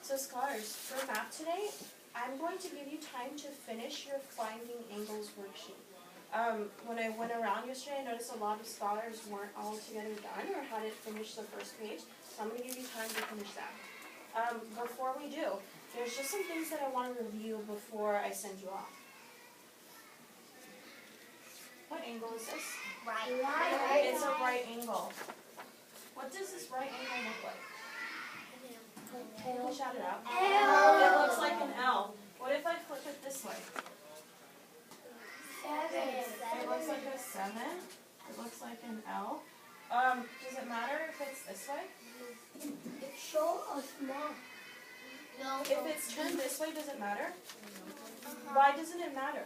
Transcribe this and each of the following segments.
So scholars, for math today, I'm going to give you time to finish your finding angles worksheet. When I went around yesterday, I noticed a lot of scholars weren't all together done or hadn't finished the first page, so I'm going to give you time to finish that. Before we do, there's just some things that I want to review before I send you off. What angle is this? Right. It's a right angle. What does this right angle look like? Can you shout it out? L. It looks like an L. What if I flip it this way? 7. It looks like a 7. It looks like an L. Does it matter if it's this way? It's so small. No. If it's turned this way, does it matter? Why doesn't it matter?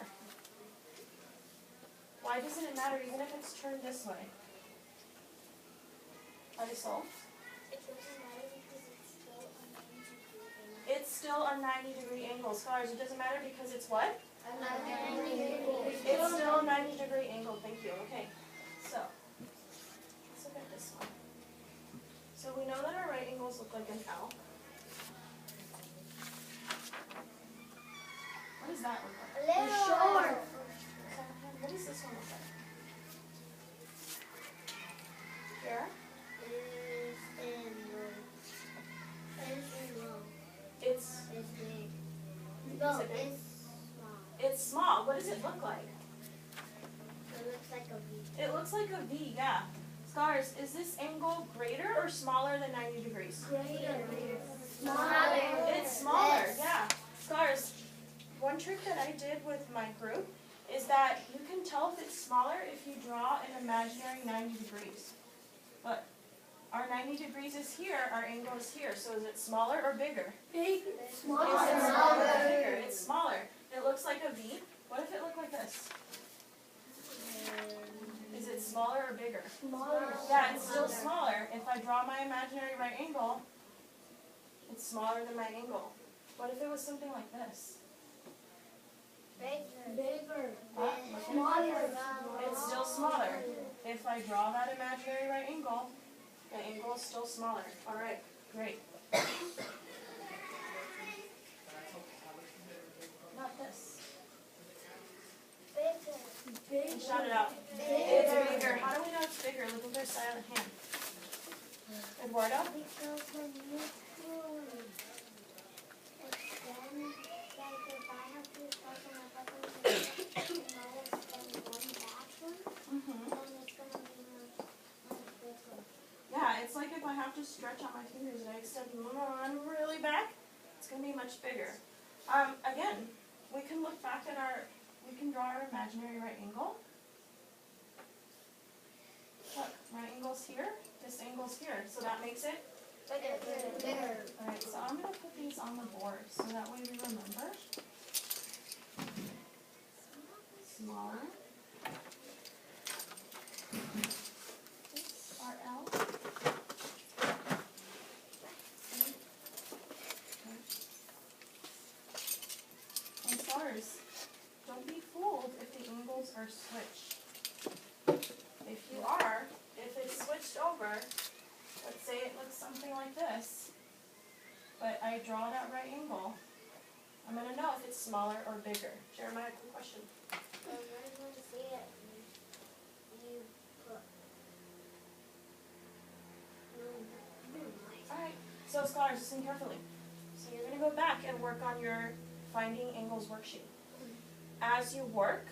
Why doesn't it matter even if it's turned this way? Are they solved? It doesn't matter because It's still a 90-degree angle. Scholars, it doesn't matter because it's what? a 90 degree. It's still a 90-degree angle. Thank you. Okay. So, let's look at this one. So we know that our right angles look like an L. What does that look like? A little short. What does this one look like? Here? It's big. No, Is it big? it's small. It's small. What does it look like? It looks like a V. It looks like a V, yeah. Scholars, is this angle greater or smaller than 90 degrees? Greater. Smaller. It's smaller, Less. yeah. Scholars, one trick that I did with my group is that you can tell if it's smaller if you draw an imaginary 90 degrees. But our 90 degrees is here, our angle is here. So is it smaller or bigger? Big. Is it smaller or bigger? It's smaller. It looks like a V. What if it looked like this? Is it smaller or bigger? Smaller. Yeah, it's still smaller. If I draw my imaginary right angle, it's smaller than my angle. What if it was something like this? Bigger. Huh? Smaller. It's still smaller. If I draw that imaginary right angle, the angle is still smaller. All right, great. Not this. Bigger. And shout it out. It's bigger. How do we know it's bigger? Look at their silent hand. Eduardo? Because when you extend, like if I have to start on a button and extend one backward, then it's going to be much bigger. Yeah, it's like if I have to stretch out my fingers and I extend one really back, it's going to be much bigger. Again, we can look back at we can draw our imaginary right angle. Look, right angle's here, this angle's here, so that makes it Bigger. Alright, so I'm going to put these on the board so that way we remember. Smaller. RL. And stars, don't be fooled if the angles are switched. If you are, if it's switched over, let's say it looks something like this, but I draw that right angle, I'm going to know if it's smaller or bigger. Jeremiah, quick question. When I want to see it, you put. Alright, so scholars, listen carefully. So you're going to go back and work on your Finding Angles worksheet. As you work,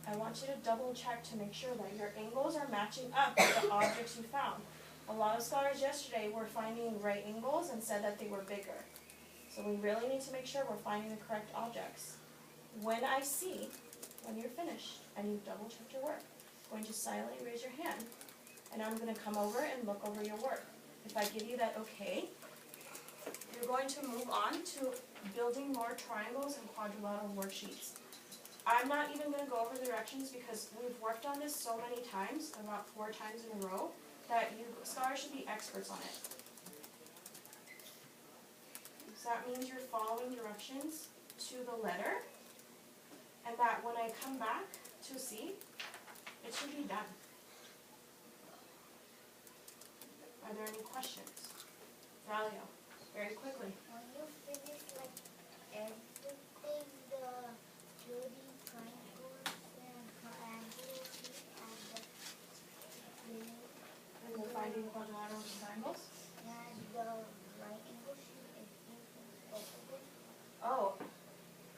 I want you to double check to make sure that your angles are matching up with the objects you found. A lot of scholars yesterday were finding right angles and said that they were bigger. So we really need to make sure we're finding the correct objects. When I see, when you're finished and you've double checked your work, I'm going to silently raise your hand and I'm going to come over and look over your work. If I give you that okay, you're going to move on to building more triangles and quadrilateral worksheets. I'm not even going to go over the directions because we've worked on this so many times, about 4 times in a row, that you scholars should be experts on it. So that means you're following directions to the letter, and that when I come back to see, it should be done. Are there any questions? Valio? very quickly. When you finish like everything, the building triangles and triangles And the finding quadrilaterals and triangles. and the right angle sheet, if you finish both of them. Oh,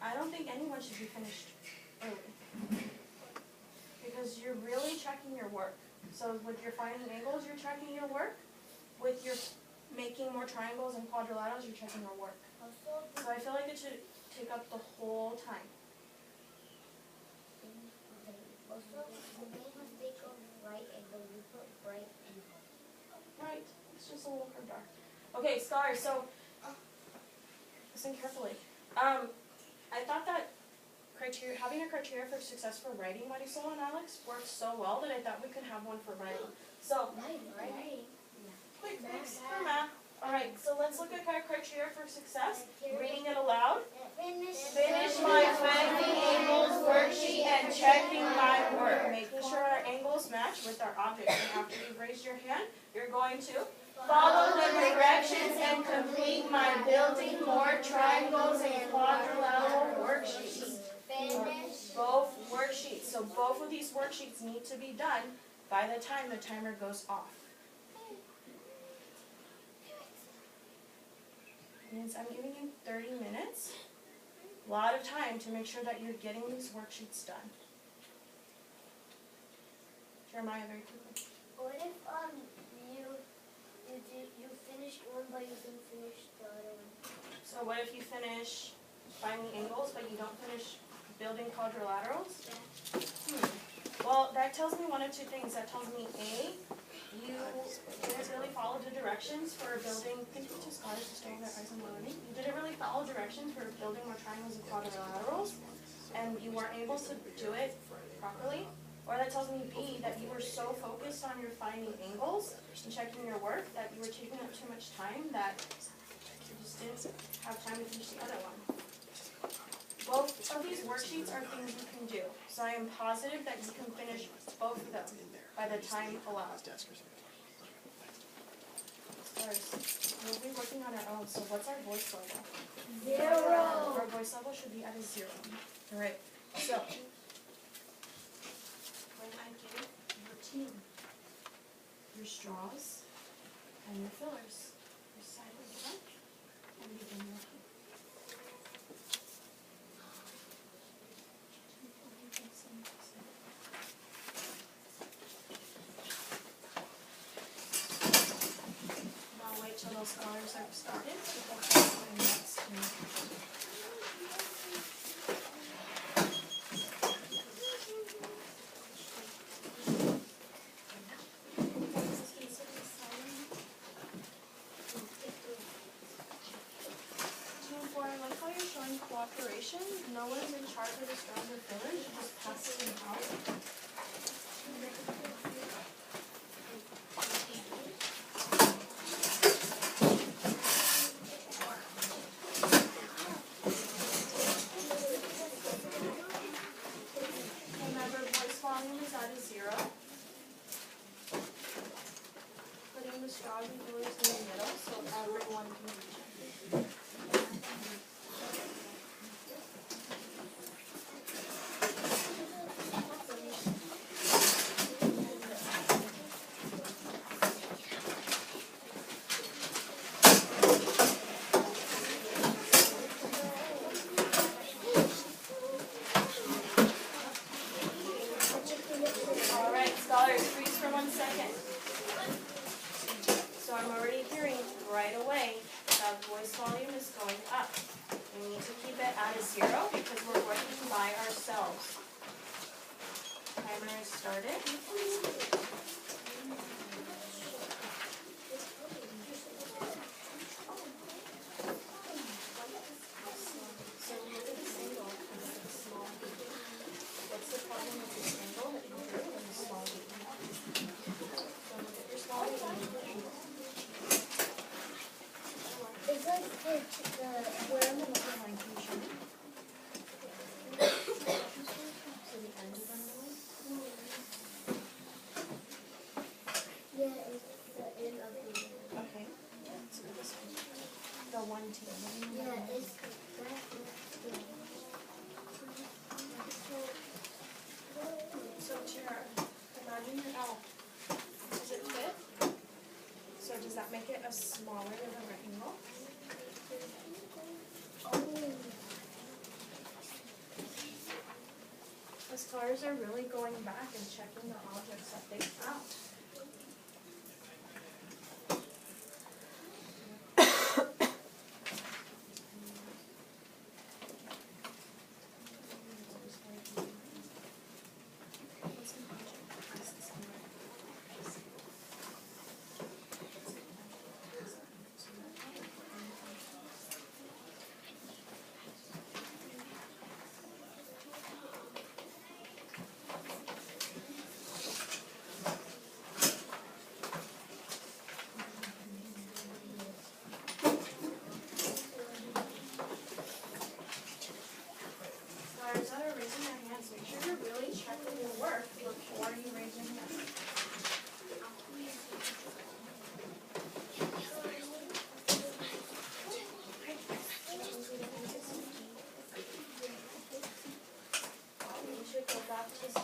I don't think anyone should be finished early. Because you're really checking your work. So with your finding angles, you're checking your work. With your making more triangles and quadrilaterals, you're checking your work. Also, So I feel like it should take up the whole time. also, the main mistake of right angle, you put right angle. Right, it's just a little curved arc. Okay, scholars, so listen carefully. I thought that having a criteria for success for writing, Marisol and Alex, worked so well that I thought we could have one for writing. So, Right. quick fix for math. Alright, so let's look at our criteria for success. Reading it aloud. Finish my finding angles worksheet and checking my work. Making sure our angles match with our object. And after you've raised your hand, you're going to follow the directions and complete my building more triangles and quadrilateral worksheets. Finish. Both worksheets. So both of these worksheets need to be done by the time the timer goes off. Means I'm giving you 30 minutes. A lot of time to make sure that you're getting these worksheets done. Jeremiah, very quickly. What if you finished one but you didn't finish the other one? So what if you finish finding angles but you don't finish building quadrilaterals? Well, that tells me one of two things. That tells me A, you didn't really follow the directions for building, can you just scholars to stay their eyes on learning? You didn't really follow directions for building more triangles and quadrilaterals, and you weren't able to do it properly. Or that tells me B, that you were so focused on your finding angles and checking your work that you were taking up too much time that you just didn't have time to finish the other one. Both of these worksheets are things you can do, so I am positive that you can finish both of them by the time allowed. We'll be working on our own, so what's our voice level? 0. Our voice level should be at a 0. Alright, so when I give your team your straws and your fillers, your side of the front, and begin working. I'll wait till those scholars have started before going next to Team 4, I like how you're showing cooperation. No one's in charge of the straws or fillers, you're just passing them out. Remember, voice volume is at a 0. Putting the straws and fillers in the middle so everyone can reach it. Alright, scholars, freeze for 1 second. So I'm already hearing right away that voice volume is going up. We need to keep it at a 0 because we're working by ourselves. Timer is started. So look at this angle because it's a small beat. What's the problem with this angle that you drew in the small beat? So look at your small beat and look at the angle. It's like Where in the middle line can you show me? So the end is underlined? yeah, it's the end of the Okay. Let's look at this one. one team. Yeah, it's So Tiara, imagine your L. Does it fit? So does that make it a smaller than a rectangle? The scholars are really going back and checking the objects that they found. Scholars that are raising their hands, make sure you're really checking your work before you raise your hand. You should go back to 0.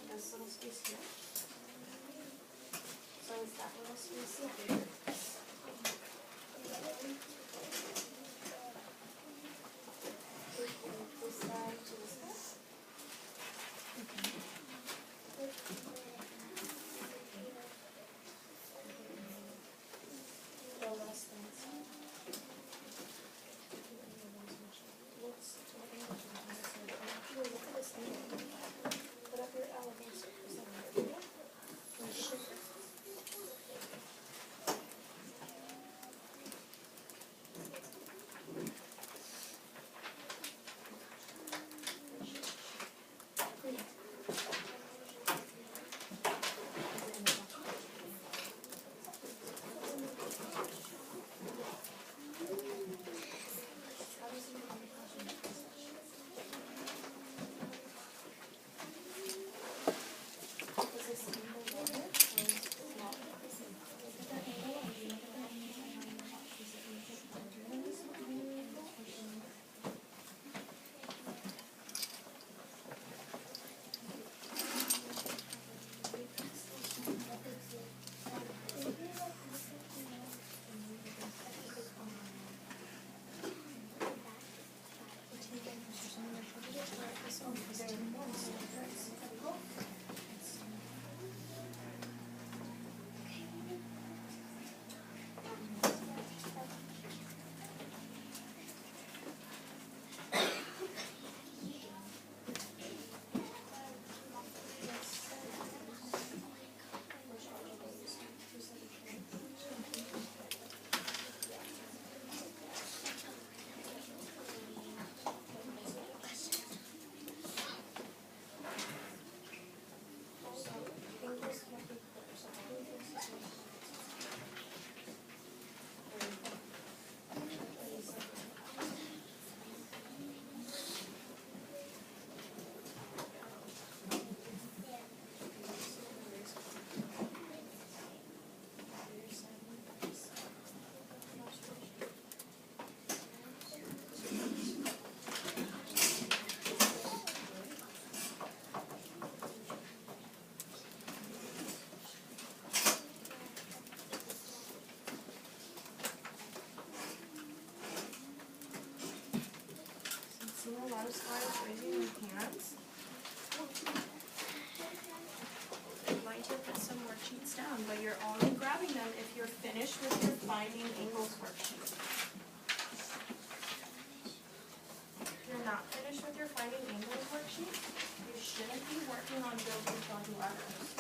This little space here. So is that little space here? This side to this side? Go less than side. Look at this thing. Put up your elbows. And shift it. See a lot of scholars raising their hands. I'd like to put some worksheets down, but you're only grabbing them if you're finished with your finding angles worksheet. If you're not finished with your finding angles worksheet, you shouldn't be working on building dotted letters.